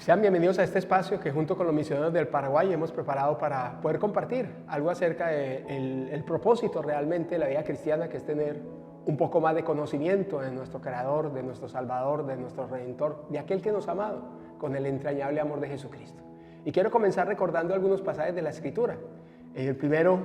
Sean bienvenidos a este espacio que junto con los misioneros del Paraguay hemos preparado para poder compartir algo acerca del propósito realmente de la vida cristiana, que es tener un poco más de conocimiento de nuestro Creador, de nuestro Salvador, de nuestro Redentor, de aquel que nos ha amado con el entrañable amor de Jesucristo. Y quiero comenzar recordando algunos pasajes de la Escritura. El primero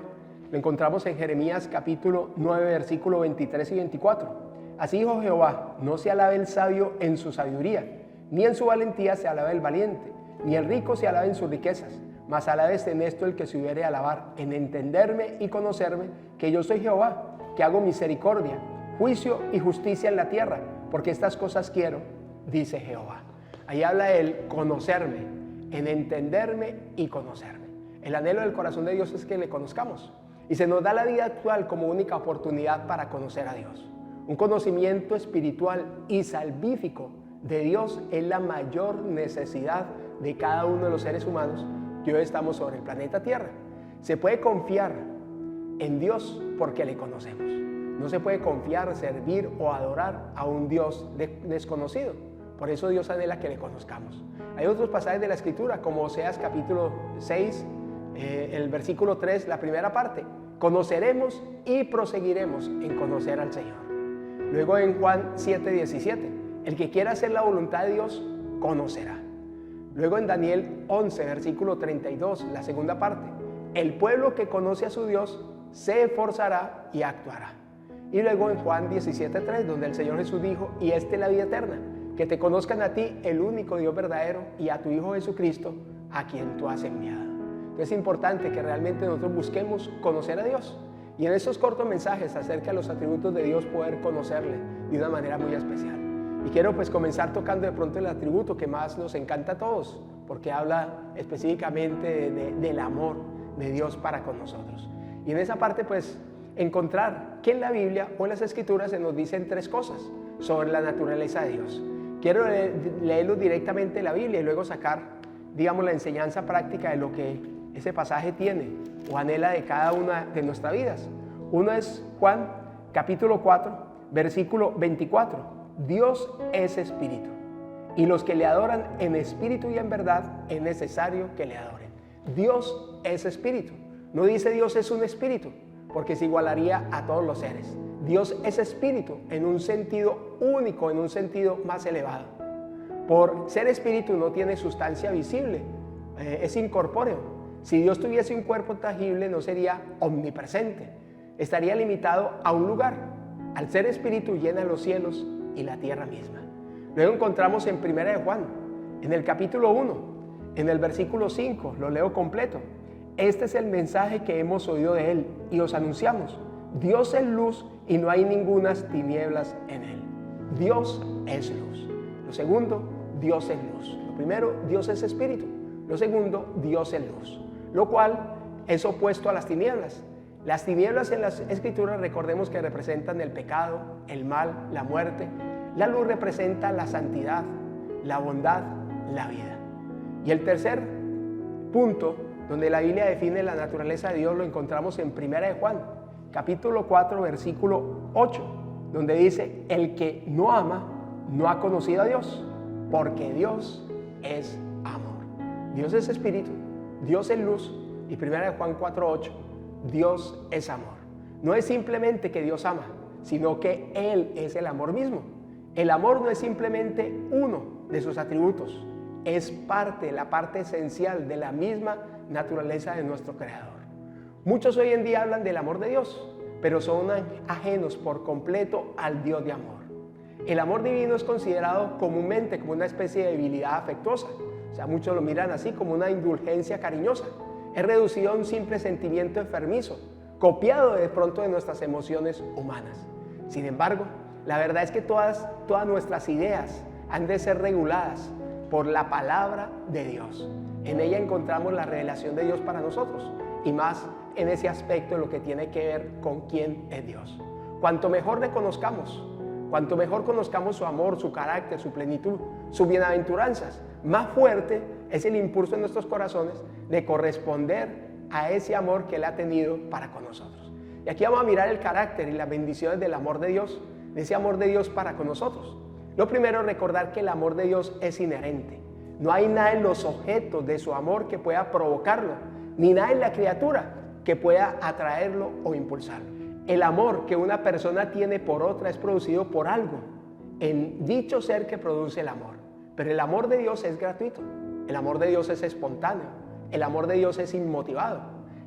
lo encontramos en Jeremías capítulo 9, versículo 23 y 24. Así dijo Jehová: no se alabe el sabio en su sabiduría, ni en su valentía se alabe el valiente, ni el rico se alabe en sus riquezas, mas alabes en esto el que se hubiere alabar, en entenderme y conocerme, que yo soy Jehová, que hago misericordia, juicio y justicia en la tierra, porque estas cosas quiero, dice Jehová. Ahí habla él, conocerme, en entenderme y conocerme. El anhelo del corazón de Dios es que le conozcamos, y se nos da la vida actual como única oportunidad para conocer a Dios. Un conocimiento espiritual y salvífico de Dios es la mayor necesidad de cada uno de los seres humanos que hoy estamos sobre el planeta Tierra. Se puede confiar en Dios porque le conocemos. No se puede confiar, servir o adorar a un Dios desconocido. Por eso Dios anhela que le conozcamos. Hay otros pasajes de la Escritura, como Oseas capítulo 6, el versículo 3, la primera parte. Conoceremos y proseguiremos en conocer al Señor. Luego en Juan 7, 17. El que quiera hacer la voluntad de Dios, conocerá. Luego en Daniel 11, versículo 32, la segunda parte. El pueblo que conoce a su Dios se esforzará y actuará. Y luego en Juan 17, 3, donde el Señor Jesús dijo: y esta es la vida eterna, que te conozcan a ti, el único Dios verdadero, y a tu Hijo Jesucristo, a quien tú has enviado. Entonces es importante que realmente nosotros busquemos conocer a Dios. Y en estos cortos mensajes acerca de los atributos de Dios, poder conocerle de una manera muy especial. Y quiero pues comenzar tocando de pronto el atributo que más nos encanta a todos, porque habla específicamente del amor de Dios para con nosotros. Y en esa parte pues encontrar que en la Biblia o en las Escrituras se nos dicen tres cosas sobre la naturaleza de Dios. Quiero leerlo directamente de la Biblia y luego sacar, digamos, la enseñanza práctica de lo que ese pasaje tiene o anhela de cada una de nuestras vidas. Uno es Juan capítulo 4, versículo 24. Dios es espíritu, y los que le adoran en espíritu y en verdad es necesario que le adoren. Dios es espíritu. No dice Dios es un espíritu, porque se igualaría a todos los seres. Dios es espíritu en un sentido único, en un sentido más elevado. Por ser espíritu no tiene sustancia visible, es incorpóreo. Si Dios tuviese un cuerpo tangible no sería omnipresente, estaría limitado a un lugar. Al ser espíritu llena los cielos y la tierra misma. Luego encontramos en 1 de Juan, en el capítulo 1, en el versículo 5, lo leo completo. Este es el mensaje que hemos oído de él y os anunciamos. Dios es luz y no hay ningunas tinieblas en él. Dios es luz. Lo segundo, Dios es luz. Lo primero, Dios es espíritu. Lo segundo, Dios es luz, lo cual es opuesto a las tinieblas. Las tinieblas en las Escrituras, recordemos que representan el pecado, el mal, la muerte. La luz representa la santidad, la bondad, la vida. Y el tercer punto donde la Biblia define la naturaleza de Dios lo encontramos en 1 de Juan, capítulo 4, versículo 8, donde dice: el que no ama no ha conocido a Dios, porque Dios es amor. Dios es espíritu, Dios es luz, y 1 de Juan 4, 8, Dios es amor. No es simplemente que Dios ama, sino que Él es el amor mismo. El amor no es simplemente uno de sus atributos, es la parte esencial de la misma naturaleza de nuestro Creador. Muchos hoy en día hablan del amor de Dios, pero son ajenos por completo al Dios de amor. El amor divino es considerado comúnmente como una especie de debilidad afectuosa. O sea, muchos lo miran así como una indulgencia cariñosa. Es reducido a un simple sentimiento enfermizo, copiado de pronto de nuestras emociones humanas. Sin embargo, la verdad es que todas nuestras ideas han de ser reguladas por la palabra de Dios. En ella encontramos la revelación de Dios para nosotros, y más en ese aspecto de lo que tiene que ver con quién es Dios. Cuanto mejor le conozcamos, cuanto mejor conozcamos su amor, su carácter, su plenitud, sus bienaventuranzas, más fuerte es el impulso en nuestros corazones de corresponder a ese amor que Él ha tenido para con nosotros. Y aquí vamos a mirar el carácter y las bendiciones del amor de Dios, de ese amor de Dios para con nosotros. Lo primero, recordar que el amor de Dios es inherente. No hay nada en los objetos de su amor que pueda provocarlo, ni nada en la criatura que pueda atraerlo o impulsarlo. El amor que una persona tiene por otra es producido por algo en dicho ser que produce el amor. Pero el amor de Dios es gratuito, el amor de Dios es espontáneo, el amor de Dios es inmotivado.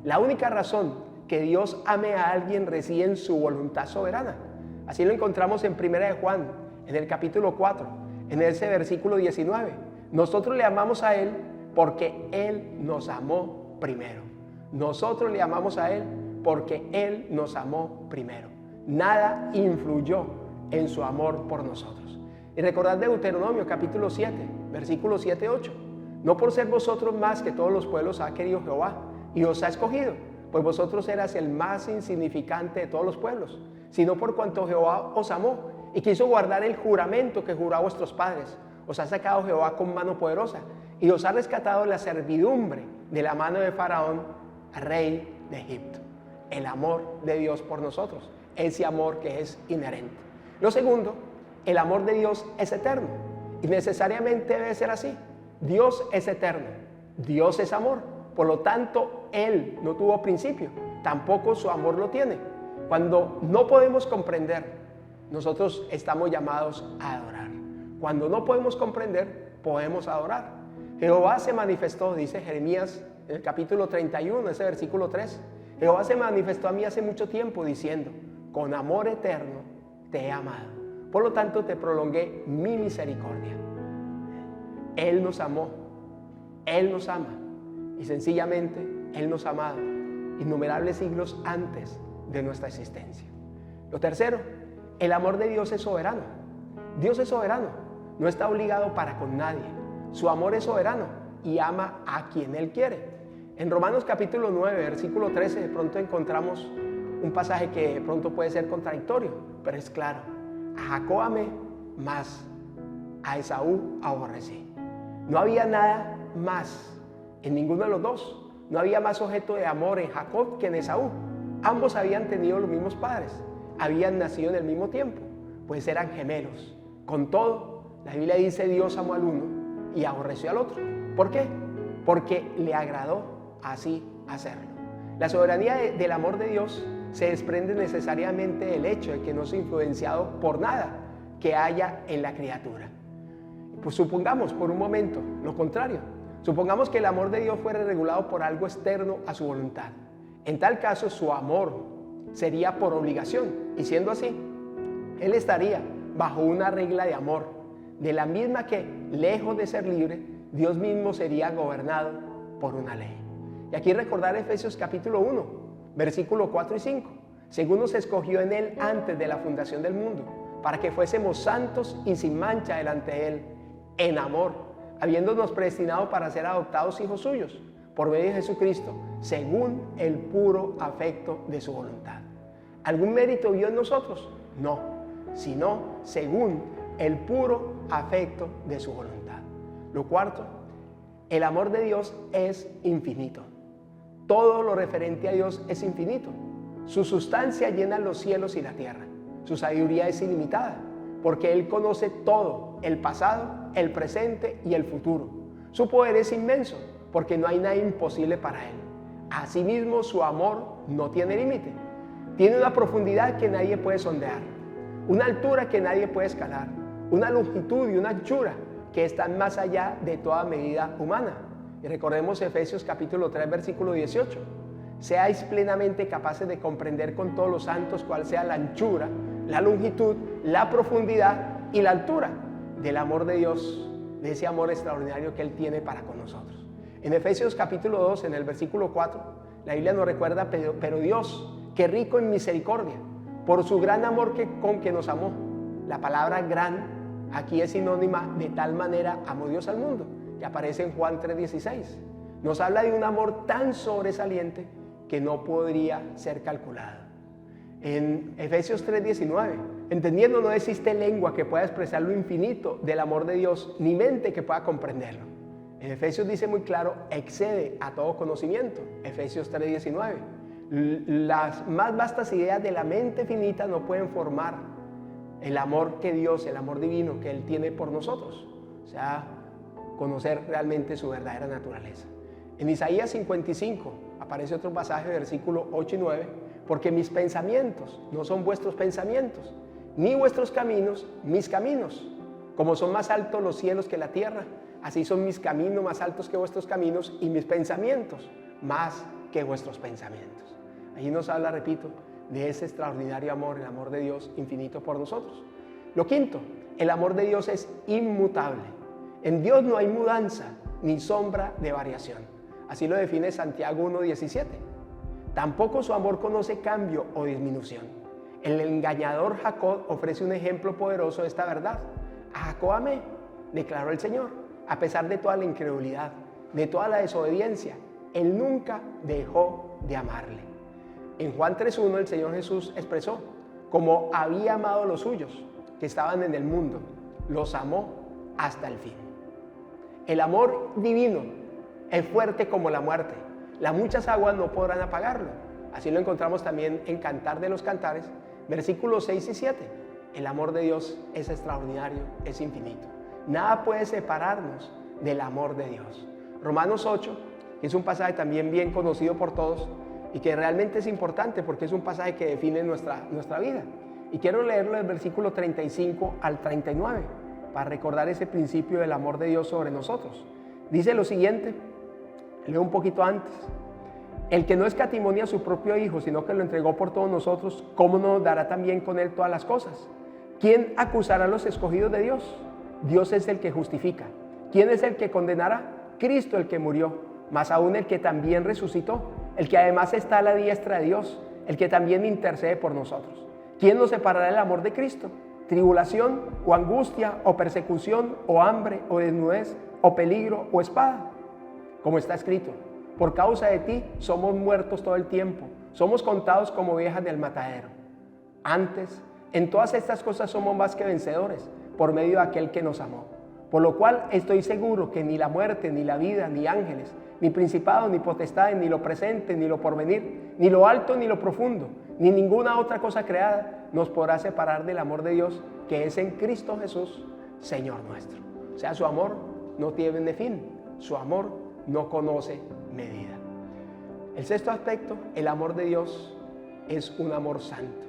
La única razón que Dios ame a alguien reside en su voluntad soberana. Así lo encontramos en 1 de Juan, en el capítulo 4, en ese versículo 19. Nosotros le amamos a Él porque Él nos amó primero. Nosotros le amamos a Él porque Él nos amó primero. Nada influyó en su amor por nosotros. Y recordad Deuteronomio capítulo 7, versículos 7 y 8. No por ser vosotros más que todos los pueblos ha querido Jehová y os ha escogido, pues vosotros eras el más insignificante de todos los pueblos, sino por cuanto Jehová os amó y quiso guardar el juramento que juró a vuestros padres. Os ha sacado Jehová con mano poderosa y os ha rescatado de la servidumbre de la mano de Faraón, rey de Egipto. El amor de Dios por nosotros, ese amor que es inherente. Lo segundo, el amor de Dios es eterno y necesariamente debe ser así. Dios es eterno, Dios es amor, por lo tanto Él no tuvo principio, tampoco su amor lo tiene. Cuando no podemos comprender, nosotros estamos llamados a adorar. Cuando no podemos comprender, podemos adorar. Jehová se manifestó, dice Jeremías en el capítulo 31, ese versículo 3. Jehová se manifestó a mí hace mucho tiempo diciendo, con amor eterno te he amado, por lo tanto te prolongué mi misericordia. Él nos amó, Él nos ama y sencillamente Él nos ha amado innumerables siglos antes de nuestra existencia. Lo tercero, el amor de Dios es soberano. Dios es soberano, no está obligado para con nadie. Su amor es soberano y ama a quien Él quiere. En Romanos capítulo 9, versículo 13, de pronto encontramos un pasaje que de pronto puede ser contradictorio, pero es claro. A Jacob amé, mas a Esaú aborrecí. No había nada más en ninguno de los dos. No había más objeto de amor en Jacob que en Esaú. Ambos habían tenido los mismos padres, habían nacido en el mismo tiempo, pues eran gemelos. Con todo, la Biblia dice Dios amó al uno y aborreció al otro. ¿Por qué? Porque le agradó así hacerlo. La soberanía del amor de Dios se desprende necesariamente del hecho de que no es influenciado por nada que haya en la criatura. Pues supongamos por un momento lo contrario. Supongamos que el amor de Dios fuera regulado por algo externo a su voluntad. En tal caso, su amor sería por obligación. Y siendo así, Él estaría bajo una regla de amor, de la misma que, lejos de ser libre, Dios mismo sería gobernado por una ley. Y aquí recordar Efesios capítulo 1, versículo 4 y 5. Según nos escogió en Él antes de la fundación del mundo, para que fuésemos santos y sin mancha delante de Él, en amor, habiéndonos predestinado para ser adoptados hijos suyos, por medio de Jesucristo, según el puro afecto de su voluntad. ¿Algún mérito vio en nosotros? No, sino según el puro afecto de su voluntad. Lo cuarto, el amor de Dios es infinito. Todo lo referente a Dios es infinito. Su sustancia llena los cielos y la tierra. Su sabiduría es ilimitada, porque Él conoce todo, el pasado, el presente y el futuro. Su poder es inmenso, porque no hay nada imposible para Él. Asimismo, su amor no tiene límite. Tiene una profundidad que nadie puede sondear, una altura que nadie puede escalar, una longitud y una anchura que están más allá de toda medida humana. Y recordemos Efesios capítulo 3, versículo 18. Seáis plenamente capaces de comprender con todos los santos cuál sea la anchura, la longitud, la profundidad y la altura del amor de Dios, de ese amor extraordinario que Él tiene para con nosotros. En Efesios capítulo 2, en el versículo 4, la Biblia nos recuerda, pero Dios, que rico en misericordia, por su gran amor con que nos amó. La palabra gran aquí es sinónima de tal manera amó Dios al mundo, que aparece en Juan 3:16. Nos habla de un amor tan sobresaliente que no podría ser calculado. En Efesios 3:19, entendiendo no existe lengua que pueda expresar lo infinito del amor de Dios, ni mente que pueda comprenderlo. En Efesios dice muy claro, excede a todo conocimiento. Efesios 3:19. Las más vastas ideas de la mente finita no pueden formar el amor que Dios, el amor divino que Él tiene por nosotros. O sea, conocer realmente su verdadera naturaleza. En Isaías 55 aparece otro pasaje, versículo 8 y 9, porque mis pensamientos no son vuestros pensamientos, ni vuestros caminos mis caminos. Como son más altos los cielos que la tierra, así son mis caminos más altos que vuestros caminos y mis pensamientos más que vuestros pensamientos. Allí nos habla, repito, de ese extraordinario amor, el amor de Dios infinito por nosotros. Lo quinto, el amor de Dios es inmutable. En Dios no hay mudanza ni sombra de variación. Así lo define Santiago 1:17. Tampoco su amor conoce cambio o disminución. El engañador Jacob ofrece un ejemplo poderoso de esta verdad. A Jacob amé, declaró el Señor, a pesar de toda la incredulidad, de toda la desobediencia. Él nunca dejó de amarle. En Juan 3:1 el Señor Jesús expresó, como había amado a los suyos que estaban en el mundo, los amó hasta el fin. El amor divino es fuerte como la muerte. Las muchas aguas no podrán apagarlo. Así lo encontramos también en Cantar de los Cantares, versículos 6 y 7. El amor de Dios es extraordinario, es infinito. Nada puede separarnos del amor de Dios. Romanos 8, que es un pasaje también bien conocido por todos y que realmente es importante porque es un pasaje que define nuestra vida. Y quiero leerlo del versículo 35 al 39 para recordar ese principio del amor de Dios sobre nosotros. Dice lo siguiente, leo un poquito antes. El que no escatimó a su propio Hijo, sino que lo entregó por todos nosotros, ¿cómo no nos dará también con Él todas las cosas? ¿Quién acusará a los escogidos de Dios? Dios es el que justifica. ¿Quién es el que condenará? Cristo el que murió, más aún el que también resucitó, el que además está a la diestra de Dios, el que también intercede por nosotros. ¿Quién nos separará del amor de Cristo? ¿Tribulación o angustia o persecución o hambre o desnudez o peligro o espada? Como está escrito, por causa de ti somos muertos todo el tiempo, somos contados como ovejas del matadero. Antes, en todas estas cosas somos más que vencedores, por medio de aquel que nos amó. Por lo cual estoy seguro que ni la muerte, ni la vida, ni ángeles, ni principados, ni potestades, ni lo presente, ni lo porvenir, ni lo alto, ni lo profundo, ni ninguna otra cosa creada nos podrá separar del amor de Dios que es en Cristo Jesús, Señor nuestro. O sea, su amor no tiene fin, su amor no conoce medida. El sexto aspecto, el amor de Dios es un amor santo.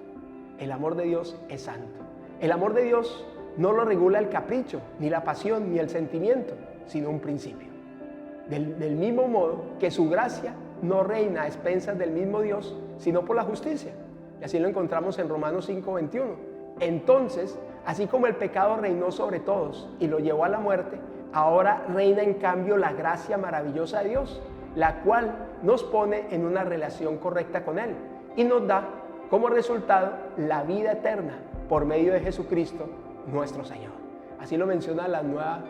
El amor de Dios es santo. El amor de Dios no lo regula el capricho, ni la pasión, ni el sentimiento, sino un principio. Del mismo modo que su gracia no reina a expensas del mismo Dios, sino por la justicia. Y así lo encontramos en Romanos 5:21. Entonces, así como el pecado reinó sobre todos y lo llevó a la muerte, ahora reina en cambio la gracia maravillosa de Dios, la cual nos pone en una relación correcta con Él y nos da como resultado la vida eterna por medio de Jesucristo, nuestro Señor. Así lo menciona la nueva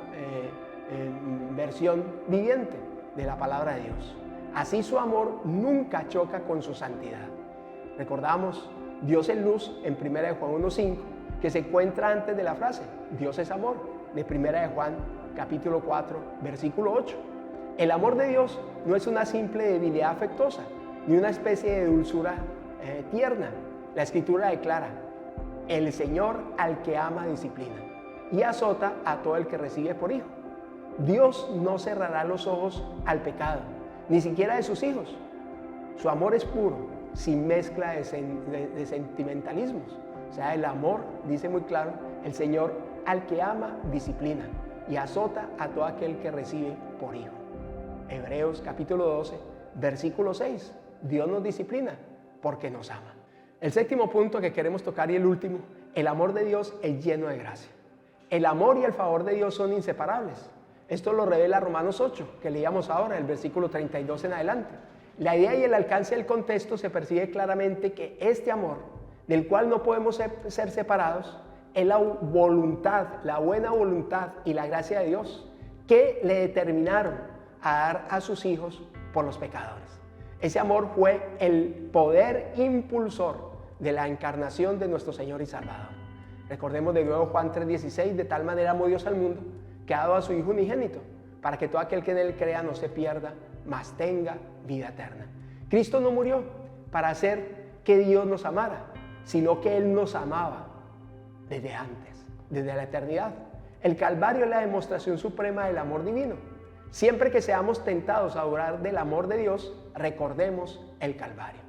versión viviente de la palabra de Dios. Así su amor nunca choca con su santidad. Recordamos Dios es luz en 1 de Juan 1:5, que se encuentra antes de la frase Dios es amor, de 1 de Juan capítulo 4, versículo 8. El amor de Dios no es una simple debilidad afectuosa, ni una especie de dulzura tierna. La Escritura declara, el Señor al que ama disciplina y azota a todo el que recibe por hijo. Dios no cerrará los ojos al pecado, ni siquiera de sus hijos. Su amor es puro, sin mezcla de sentimentalismos. O sea, el amor, dice muy claro, el Señor al que ama disciplina y azota a todo aquel que recibe por hijo. Hebreos capítulo 12, versículo 6. Dios nos disciplina porque nos ama. El séptimo punto que queremos tocar y el último, el amor de Dios es lleno de gracia. El amor y el favor de Dios son inseparables. Esto lo revela Romanos 8, que leíamos ahora, el versículo 32 en adelante. La idea y el alcance del contexto se percibe claramente que este amor, del cual no podemos ser separados, es la voluntad, la buena voluntad y la gracia de Dios que le determinaron a dar a sus hijos por los pecadores. Ese amor fue el poder impulsor de la encarnación de nuestro Señor y Salvador. Recordemos de nuevo Juan 3:16, de tal manera amó Dios al mundo que ha dado a su Hijo unigénito, para que todo aquel que en Él crea no se pierda, mas tenga vida eterna. Cristo no murió para hacer que Dios nos amara, sino que Él nos amaba desde antes, desde la eternidad. El Calvario es la demostración suprema del amor divino. Siempre que seamos tentados a dudar del amor de Dios, recordemos el Calvario.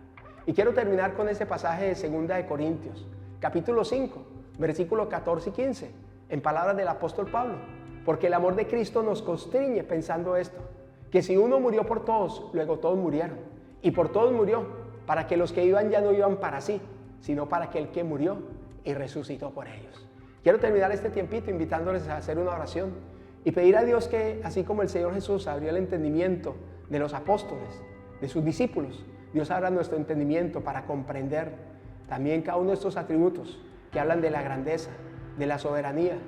Y quiero terminar con este pasaje de 2 de Corintios, capítulo 5, versículos 14 y 15, en palabras del apóstol Pablo. Porque el amor de Cristo nos constriñe pensando esto, que si uno murió por todos, luego todos murieron. Y por todos murió, para que los que iban ya no iban para sí, sino para aquel que murió y resucitó por ellos. Quiero terminar este tiempito invitándoles a hacer una oración y pedir a Dios que, así como el Señor Jesús abrió el entendimiento de los apóstoles, de sus discípulos, Dios abra nuestro entendimiento para comprender también cada uno de estos atributos que hablan de la grandeza, de la soberanía,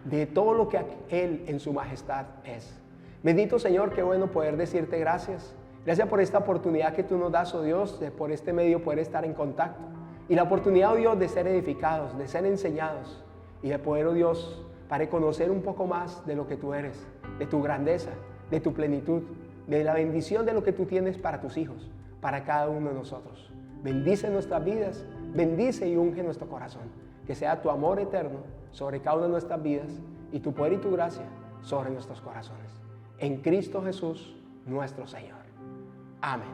de todo lo que Él en su majestad es. Bendito Señor, qué bueno poder decirte gracias. Gracias por esta oportunidad que tú nos das, oh Dios, de por este medio poder estar en contacto. Y la oportunidad, oh Dios, de ser edificados, de ser enseñados y de poder, oh Dios, para conocer un poco más de lo que tú eres, de tu grandeza, de tu plenitud, de la bendición de lo que tú tienes para tus hijos, para cada uno de nosotros. Bendice nuestras vidas, bendice y unge nuestro corazón. Que sea tu amor eterno sobre cada una de nuestras vidas y tu poder y tu gracia sobre nuestros corazones. En Cristo Jesús, nuestro Señor. Amén.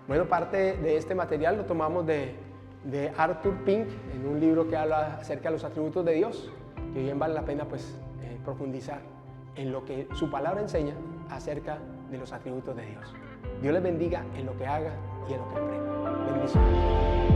Bueno, parte de este material lo tomamos de Arthur Pink, en un libro que habla acerca de los atributos de Dios, que bien vale la pena profundizar en lo que su palabra enseña acerca de los atributos de Dios. Dios les bendiga en lo que haga y en lo que emprenda. Bendiciones.